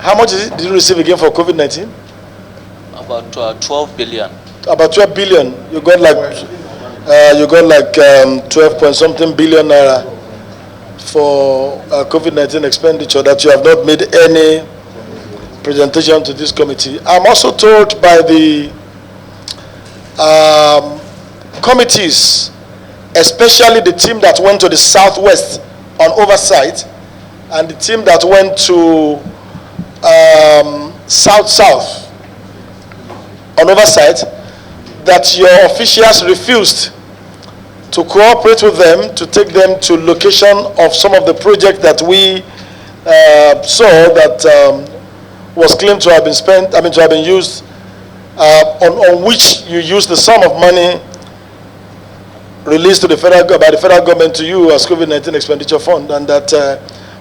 How much did you receive again for COVID-19? About 12 billion. About 12 billion. You got like 12 point something billion naira for COVID-19 expenditure that you have not made any presentation to this committee. I'm also told by the committees, especially the team that went to the Southwest on oversight and the team that went to South on oversight, that your officials refused to cooperate with them to take them to location of some of the projects that we saw that was claimed to have been spent, to have been used, on which you used the sum of money released to the by the federal government to you as COVID-19 expenditure fund, and that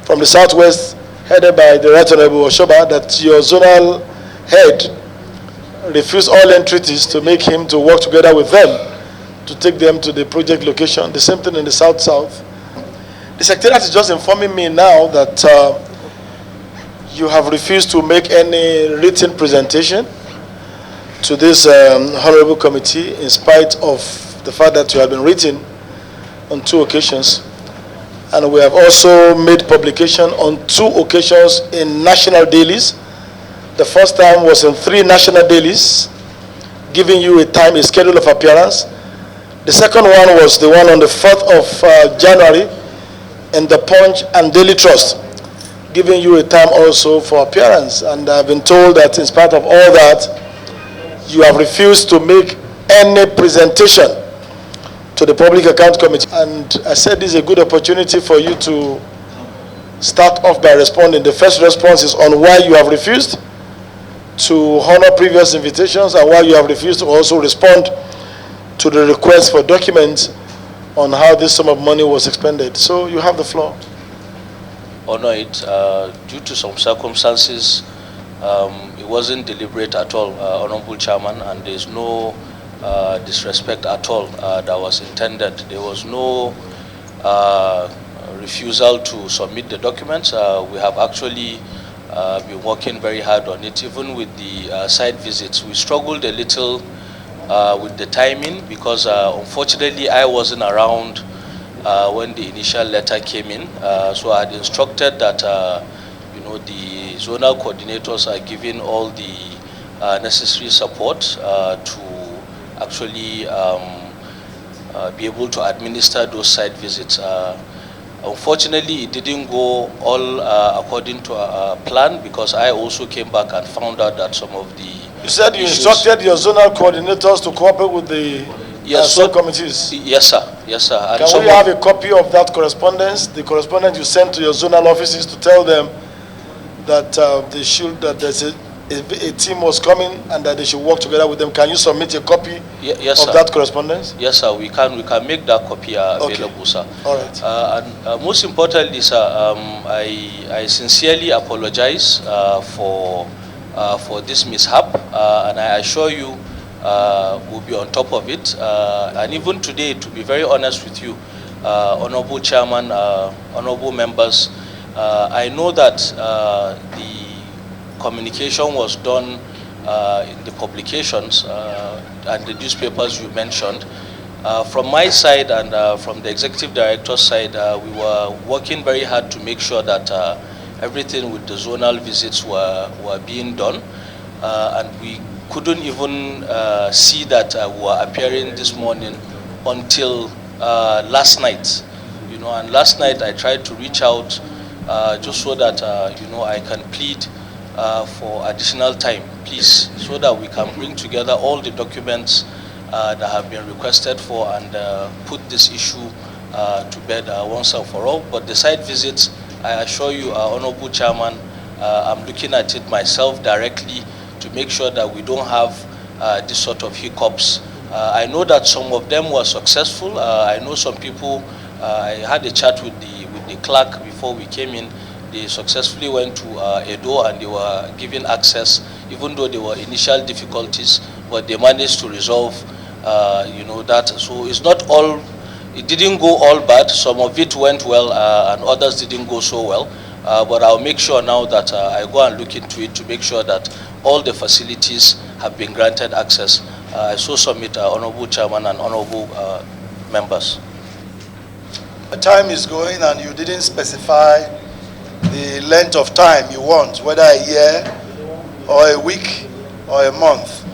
from the Southwest, headed by the Right Honorable Oshoba, that your zonal head refused all entreaties to make him to work together with them to take them to the project location. The same thing in the South-South. The Secretariat is just informing me now that you have refused to make any written presentation to this honorable committee in spite of the fact that you have been written on 2 occasions. And we have also made publication on 2 occasions in national dailies. The first time was in 3 national dailies, giving you a schedule of appearance. The second one was the one on the 4th of January in the Punch and Daily Trust, giving you a time also for appearance. And I've been told that in spite of all that, you have refused to make any presentation to the Public Account Committee. And I said this is a good opportunity for you to start off by responding. The first response is on why you have refused to honor previous invitations and why you have refused to also respond to the request for documents on how this sum of money was expended. So you have the floor. Honor it. Due to some circumstances, it wasn't deliberate at all, Honorable Chairman, and there's no disrespect at all that was intended. There was no refusal to submit the documents. We have actually been working very hard on it. Even with the site visits, we struggled a little with the timing because unfortunately I wasn't around when the initial letter came in. So I had instructed that the zonal coordinators are giving all the necessary support to actually be able to administer those site visits. Unfortunately, it didn't go all according to our plan because I also came back and found out that some of the You said you instructed your zonal coordinators to cooperate with the subcommittees. Yes, sir. Yes, sir. And can we have a copy of that correspondence? The correspondence you sent to your zonal offices to tell them that there's a team was coming and that they should work together with them. Can you submit a copy of that correspondence? Yes, sir. We can make that copy available, sir. All right. And most importantly, sir, I sincerely apologize for this mishap, and I assure you we'll be on top of it. And even today, to be very honest with you, Honorable Chairman, Honorable members, I know that the communication was done in the publications and the newspapers you mentioned. From my side and from the executive director's side, we were working very hard to make sure that everything with the zonal visits were being done, and we couldn't even see that we were appearing this morning until last night. And last night I tried to reach out just so that I can plead for additional time, please, so that we can bring together all the documents that have been requested for and put this issue to bed once and for all. But the site visits, I assure you, Honorable Chairman, I'm looking at it myself directly to make sure that we don't have this sort of hiccups. I know that some of them were successful. I know some people, I had a chat with the clerk before we came in. They successfully went to Edo and they were given access, even though there were initial difficulties, but they managed to resolve that. So it's not all, it didn't go all bad. Some of it went well and others didn't go so well. but I'll make sure now that I go and look into it to make sure that all the facilities have been granted access. I so submit Honorable Chairman and Honorable members. The time is going and you didn't specify the length of time you want, whether a year or a week or a month,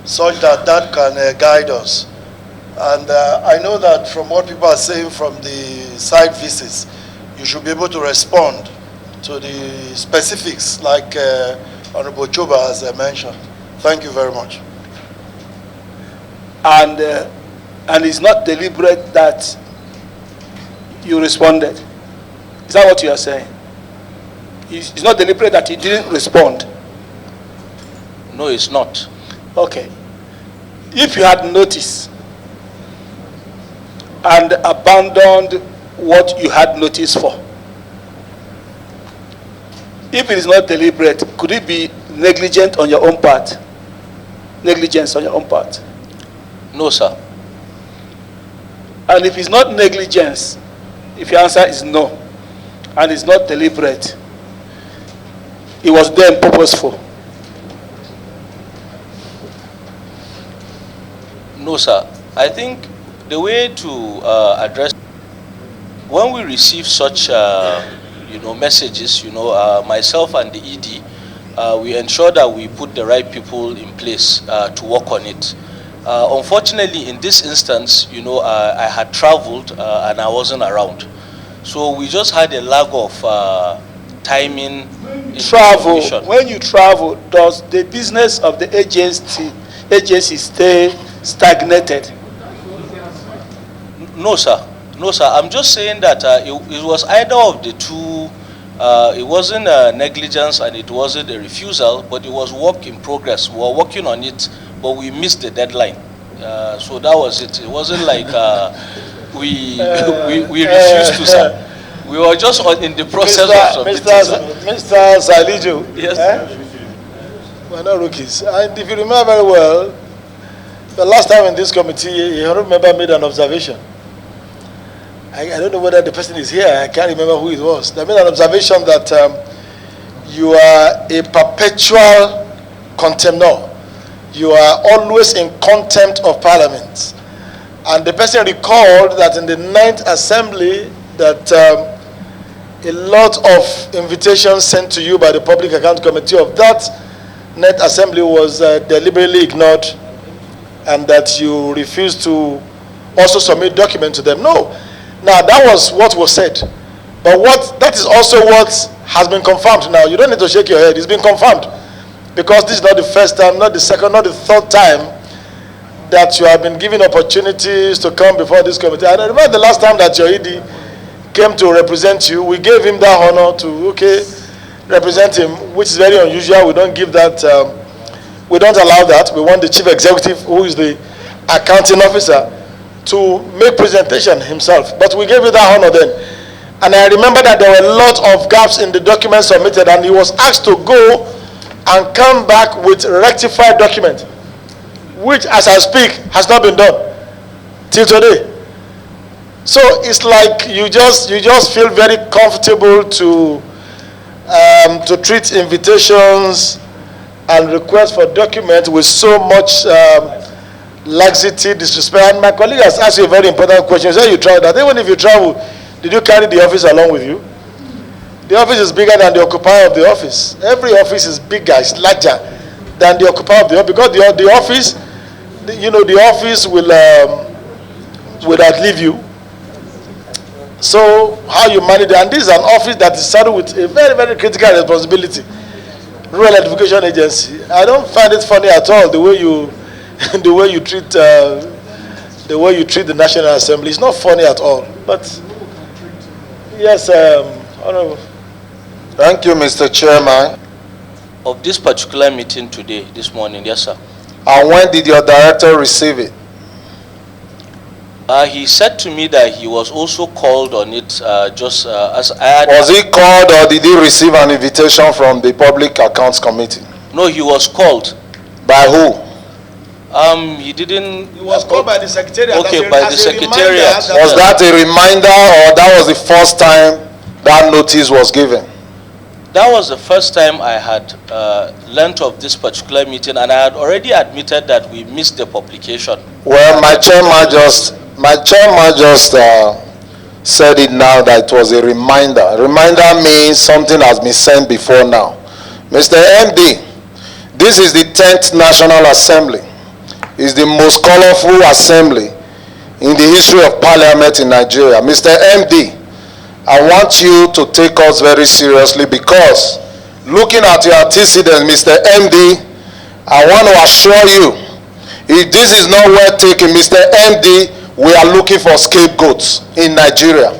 such that that can guide us. And I know that from what people are saying from the site visits, you should be able to respond to the specifics like Honorable Choba has mentioned. Thank you very much. And it's not deliberate that you responded. Is that what you are saying? It's not deliberate that you didn't respond. No, it's not. Okay. If you had noticed and abandoned what you had notice for, if it is not deliberate, could it be negligent on your own part? Negligence on your own part? No, sir. And if it's not negligence, if your answer is no, and it's not deliberate, it was then purposeful. No, sir. I think the way to address, when we receive such messages, myself and the ED, we ensure that we put the right people in place to work on it. Unfortunately, in this instance, I had traveled and I wasn't around. So we just had a lag of timing. Travel. When you travel, does the business of the agency stay stagnated? No, sir. No, sir. I'm just saying that it was either of the two. It wasn't negligence and it wasn't a refusal, but it was work in progress. We were working on it, but we missed the deadline. So that was it. It wasn't like we refused to, sir. We were just in the process of submitting. Mr. Salijo. Yes. We're not rookies. And if you remember very well, the last time in this committee, a member made an observation. I don't know whether the person is here. I can't remember who it was. They made an observation that you are a perpetual contemnor. You are always in contempt of Parliament. And the person recalled that in the 9th Assembly that a lot of invitations sent to you by the Public Account Committee of that 9th Assembly was deliberately ignored, and that you refused to also submit documents to them. No. Now, that was what was said. But that is also what has been confirmed now. You don't need to shake your head. It's been confirmed. Because this is not the first time, not the second, not the third time that you have been given opportunities to come before this committee. I remember the last time that your ED came to represent you, we gave him that honor to, represent him, which is very unusual. We don't give that, we don't allow that. We want the chief executive, who is the accounting officer, to make presentation himself. But we gave you that honor then. And I remember that there were a lot of gaps in the documents submitted, and he was asked to go and come back with rectified document, which, as I speak, has not been done till today. So it's like you just feel very comfortable to treat invitations and requests for documents with so much laxity, disrespect. And my colleague has asked you a very important question. He said you traveled. That even if you travel, did you carry the office along with you? The office is bigger than the occupier of the office. Every office is bigger, it's larger than the occupier of the office, because the office, the office will outlive you. So how you manage it, and this is an office that is saddled with a very, very critical responsibility. Rural Electrification Agency. I don't find it funny at all the way you treat the National Assembly. It's not funny at all. But yes, Honorable. Thank you, Mr. Chairman. Of this particular meeting today, this morning, yes, sir. And when did your director receive it? He said to me that he was also called on it as I had... Was he called, or did he receive an invitation from the Public Accounts Committee? No, he was called. By who? He didn't... He was called by the Secretariat. Okay, by the Secretariat. Was that a reminder, or that was the first time that notice was given? that was the first time I had learnt of this particular meeting, and I had already admitted that we missed the publication. Well, my chairman just said it now that it was a reminder. A reminder means something has been sent before now. Mr. MD, this is the 10th National Assembly. It's the most colorful assembly in the history of Parliament in Nigeria. Mr. MD, I want you to take us very seriously, because looking at your antecedents, Mr. MD, I want to assure you, if this is not well taken, Mr. MD, we are looking for scapegoats in Nigeria.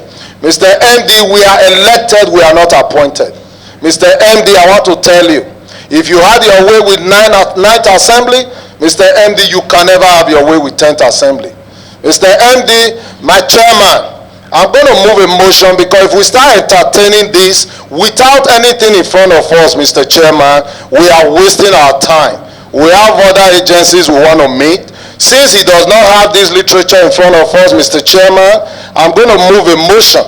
Mr. MD, we are elected, we are not appointed. Mr. MD, I want to tell you, if you had your way with 9th Assembly, Mr. MD, you can never have your way with 10th Assembly. Mr. MD, my chairman, I'm going to move a motion, because if we start entertaining this without anything in front of us, Mr. Chairman, we are wasting our time. We have other agencies we want to meet. Since he does not have this literature in front of us, Mr. Chairman, I'm going to move a motion.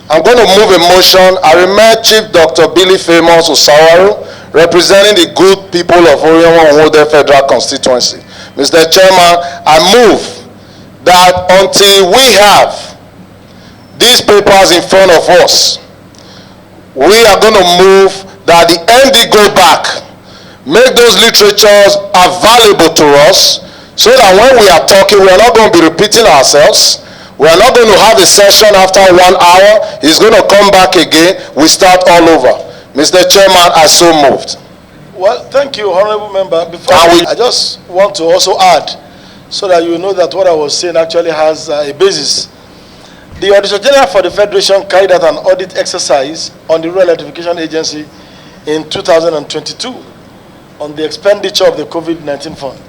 I remember Chief Dr. Billy Famous Osawaru, representing the good people of Orion Federal Constituency. Mr. Chairman, I move that until we have these papers in front of us, we are going to move that the MD go back, make those literatures available to us, so that when we are talking, we are not going to be repeating ourselves. We are not going to have a session after 1 hour. He's going to come back again. We start all over. Mr. Chairman, I so moved. Well, thank you, Honorable Member. Before I just want to also add, so that you know that what I was saying actually has a basis. The Auditor General for the Federation carried out an audit exercise on the Rural Electrification Agency in 2022 on the expenditure of the COVID-19 fund.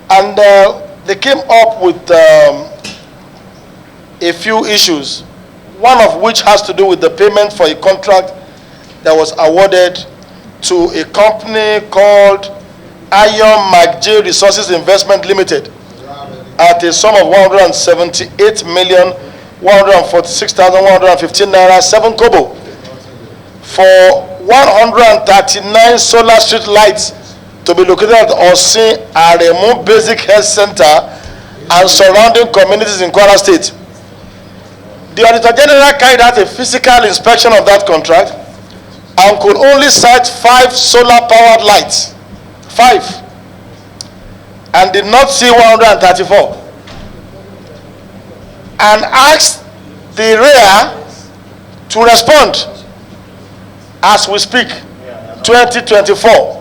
And they came up with a few issues, one of which has to do with the payment for a contract that was awarded to a company called Iron McJ Resources Investment Limited at a sum of 178,146,115 naira 7 kobo for 139 solar street lights to be located at Osin Aremu Basic Health Center and surrounding communities in Kwara State. The Auditor General carried out a physical inspection of that contract and could only cite 5 solar powered lights. 5. And did not see 134. And asked the REA to respond as we speak. 2024.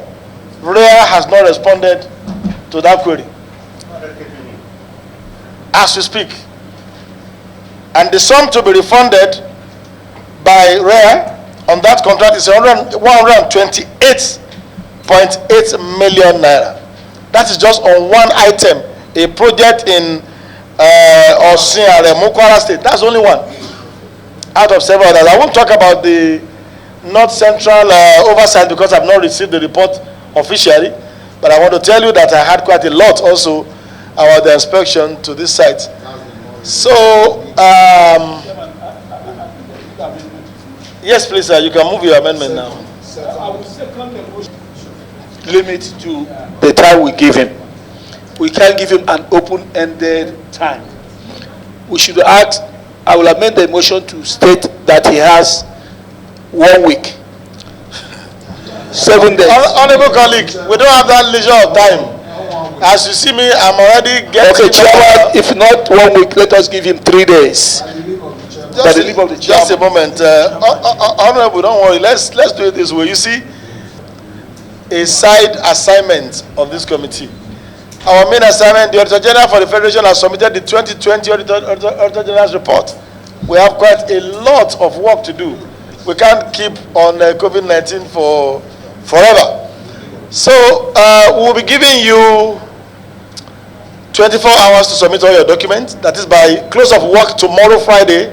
REA has not responded to that query as we speak. And the sum to be refunded by REA on that contract is 128.8 million naira. That is just on one item, a project in Osin Aremu, Kwara State. That's only one out of several others. I won't talk about the North Central oversight because I've not received the report officially, but I want to tell you that I had quite a lot also about the inspection to this site. So, yes, please, sir, you can move your amendment now. Limit to the time we give him. We can't give him an open-ended time. We should ask, I will amend the motion to state that he has 1 week. 7 days. Honorable colleague, we don't have that leisure of time. As you see me, I'm already getting... Okay, Chairman, if not 1 week, let us give him 3 days. Just a moment. Honorable, don't worry. Let's do it this way. You see, a side assignment of this committee. Our main assignment, the Auditor General for the Federation has submitted the 2020 Auditor General's report. We have quite a lot of work to do. We can't keep on COVID-19 for forever. So we'll be giving you 24 hours to submit all your documents. That is by close of work tomorrow, Friday,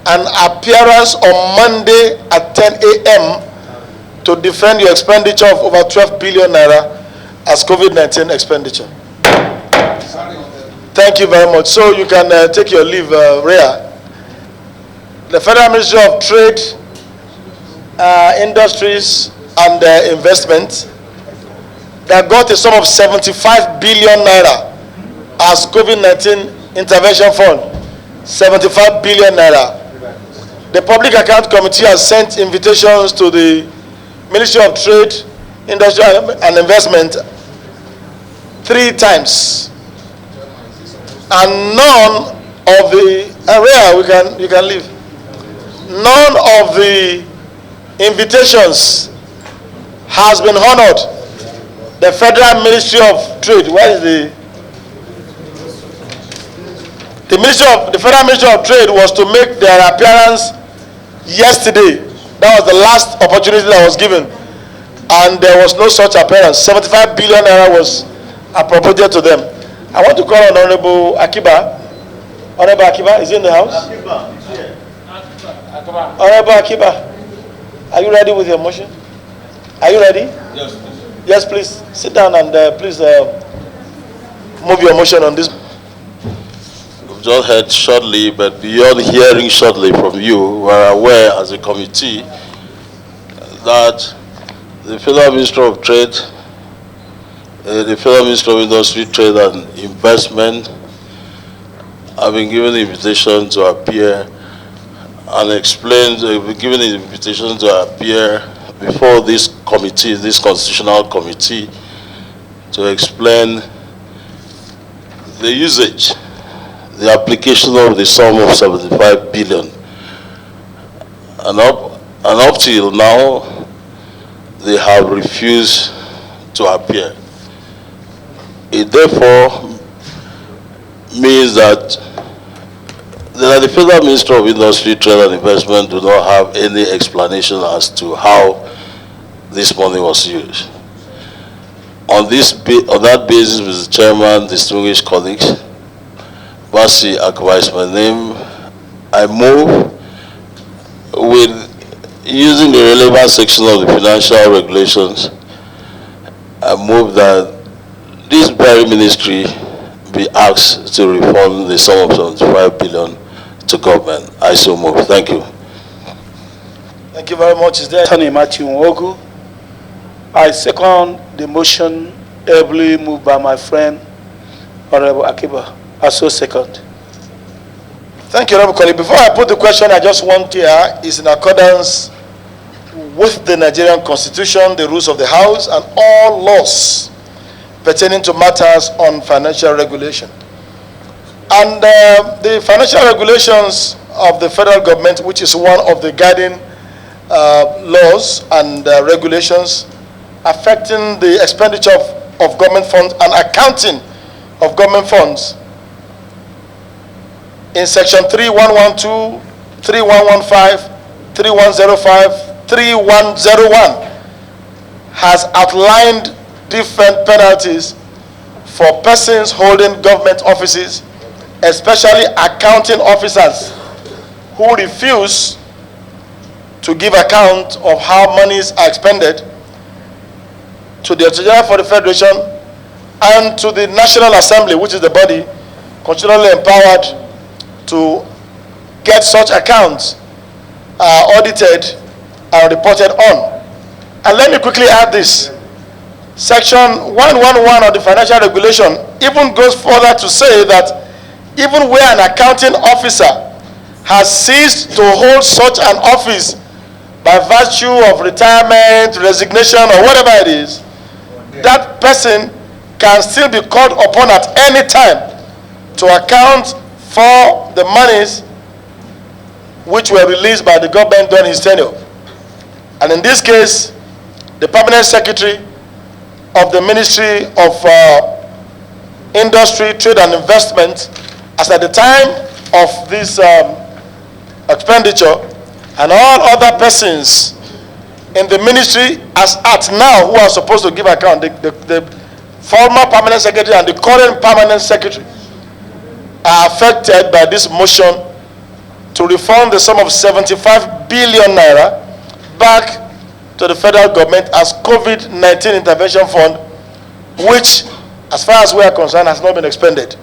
and appearance on Monday at 10 a.m. to defend your expenditure of over 12 billion naira as COVID-19 expenditure. Thank you very much. So you can take your leave, Rhea. The Federal Ministry of Trade Industries and Investment that got a sum of 75 billion naira as COVID-19 intervention fund. 75 billion naira. The Public Account Committee has sent invitations to the Ministry of Trade, Industry and Investment 3 times, and none of the you can leave. None of the invitations has been honored. The Federal Ministry of Trade, where is the Federal Ministry of Trade was to make their appearance yesterday. That was the last opportunity that was given, and there was no such appearance. 75 billion naira was appropriated to them. I want to call on Honorable Akiba. Honorable Akiba is in the house. Honorable Akiba, are you ready with your motion? Are you ready? Yes, please. Yes, please sit down and please move your motion on this. We've just heard shortly, but beyond hearing shortly from you, we're aware as a committee that the Federal Ministry of Trade, the Federal Ministry of Industry, Trade and Investment have been given the invitation to appear and explain, been given the invitation to appear before this committee, this constitutional committee, to explain the usage, the application of the sum of 75 billion. And up till now, they have refused to appear. It therefore means that the Federal Ministry of Industry, Trade and Investment do not have any explanation as to how this money was used. On that basis, Mr. Chairman, distinguished colleagues, Basi Akbar is my name. I move with using the relevant section of the financial regulations. I move that this very ministry be asked to refund the sum of 75 billion to government. I so move. Thank you. Thank you very much. Is there Attorney Matthew Nwogu. I second the motion ably moved by my friend Honorable Akiba. I so second. Thank you, Honorable colleague. Before I put the question, I just want here is in accordance with the Nigerian Constitution, the rules of the House, and all laws pertaining to matters on financial regulation. And the financial regulations of the federal government, which is one of the guiding laws and regulations affecting the expenditure of government funds and accounting of government funds, in section 3112, 3115, 3105, 3101 has outlined different penalties for persons holding government offices, especially accounting officers who refuse to give account of how monies are expended to the Attorney for the Federation and to the National Assembly, which is the body constitutionally empowered to get such accounts audited and reported on. And let me quickly add this. Section 111 of the financial regulation even goes further to say that even where an accounting officer has ceased to hold such an office by virtue of retirement, resignation, or whatever it is, that person can still be called upon at any time to account for the monies which were released by the government during his tenure. And in this case, the permanent secretary of the Ministry of Industry, Trade and Investment, as at the time of this expenditure, and all other persons in the ministry as at now who are supposed to give account, the former permanent secretary and the current permanent secretary, are affected by this motion to refund the sum of 75 billion naira back to the federal government as COVID-19 intervention fund, which, as far as we are concerned, has not been expended.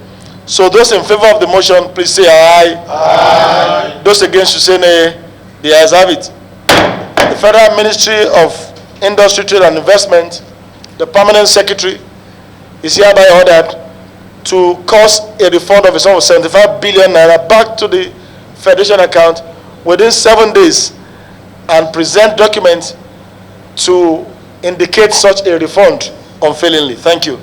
So those in favor of the motion, please say aye. Aye. Those against should say nay. The ayes have it. the Federal Ministry of Industry, Trade and Investment, the Permanent Secretary, is hereby ordered to cause a refund of a sum of 75 billion naira back to the Federation account within 7 days and present documents to indicate such a refund unfailingly. Thank you.